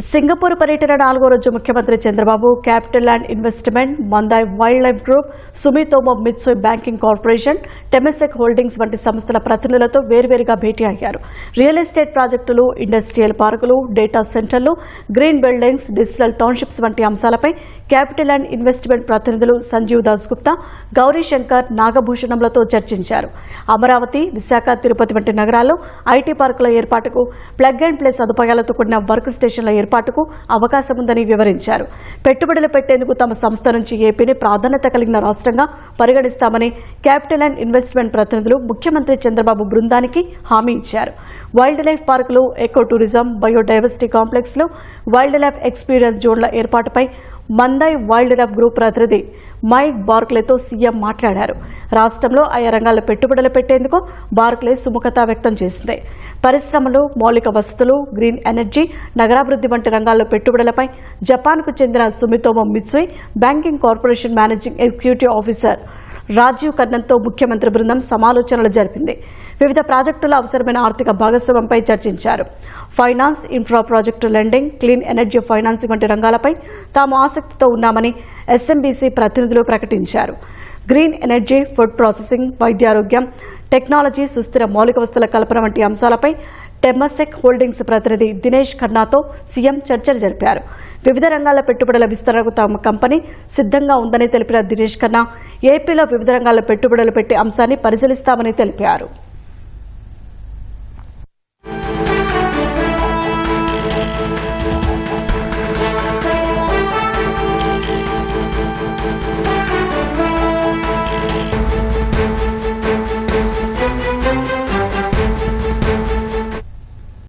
Singapore పర్యటన 4వ రోజు ముఖ్యమంత్రి Chandrababu capital land investment, Mandai wild life group, Sumitomo Mitsui banking corporation, Temasek holdings వంటి సంస్థల ప్రతినిధులతో వేర్వేరుగా భేటీ అయ్యారు. రియల్ ఎస్టేట్ ప్రాజెక్టులు, ఇండస్ట్రియల్ పార్కులు, డేటా సెంటర్లు, గ్రీన్ బిల్డింగ్స్, డిజిటల్ టౌన్షిప్స్ వంటి అంశాలపై క్యాపిటల్ ల్యాండ్ ఇన్వెస్ట్మెంట్ ప్రతినిధులు సంజీవ్ దాస్ గుప్తా, గౌరీ శంకర్, నాగభూషణంలతో చర్చించారు. అమరావతి, విశాఖ, తిరుపతి వంటి నగరాల్లో ఐటీ పార్కుల ఏర్పాటుకు, ప్లగ్ అండ్ ప్లే సదుపాయాలతో కూడిన వర్క్ స్టేషన్ల ఏర్పాటుకు అవకాశం ఉందని వివరించారు. పెట్టుబడులు పెట్టేందుకు తమ సంస్థ నుంచి ఏపీని ప్రాధాన్యత కలిగిన రాష్ట్రంగా పరిగణిస్తామని క్యాపిటల్ అండ్ ఇన్వెస్ట్మెంట్ ప్రతినిధులు ముఖ్యమంత్రి చంద్రబాబు బృందానికి హామీ ఇచ్చారు. వైల్డ్ లైఫ్ పార్కులు, ఎకో టూరిజం, బయోడైవర్సిటీ కాంప్లెక్స్లు, వైల్డ్ లైఫ్ ఎక్స్పీరియన్స్ జోన్ల ఏర్పాటుపై మందాయ్ వైల్డ్ లైఫ్ గ్రూప్ ప్రతినిధి మైక్ బార్క్లేతో సీఎం మాట్లాడారు. రాష్ట్రంలో ఆయా రంగాల్లో పెట్టుబడులు పెట్టేందుకు బార్క్లే సుముఖత వ్యక్తం చేసింది. పరిశ్రమలు, మౌలిక వసతులు, గ్రీన్ ఎనర్జీ, నగరాభివృద్ధి వంటి రంగాల్లో పెట్టుబడులపై జపాన్కు చెందిన Sumitomo Mitsui banking corporation managing executive officer Rajiv కన్నన్తో ముఖ్యమంత్రి బృందం సమాలోచనలు జరిపింది. వివిధ ప్రాజెక్టుల అవసరమైన ఆర్థిక భాగస్వామ్యంపై చర్చించారు. Finance, infra project lending, clean energy financing వంటి రంగాలపై తాము ఆసక్తితో ఉన్నామని ఎస్ఎంబీసీ ప్రతినిధులు ప్రకటించారు. గ్రీన్ ఎనర్జీ, ఫుడ్ ప్రాసెసింగ్, వైద్యారోగ్యం, టెక్నాలజీ, సుస్థిర మౌలిక వసతుల కల్పన వంటి అంశాలపై టెమెసెక్ హోల్డింగ్స్ ప్రతినిధి దినేష్ ఖన్నాతో సీఎం చర్చలు జరిపారు. వివిధ రంగాల పెట్టుబడుల విస్తరణకు తమ కంపెనీ సిద్ధంగా ఉందని తెలిపిన దినేష్ ఖన్నా ఏపీలో వివిధ రంగాల్లో పెట్టుబడులు పెట్టే అంశాన్ని పరిశీలిస్తామని తెలిపారు.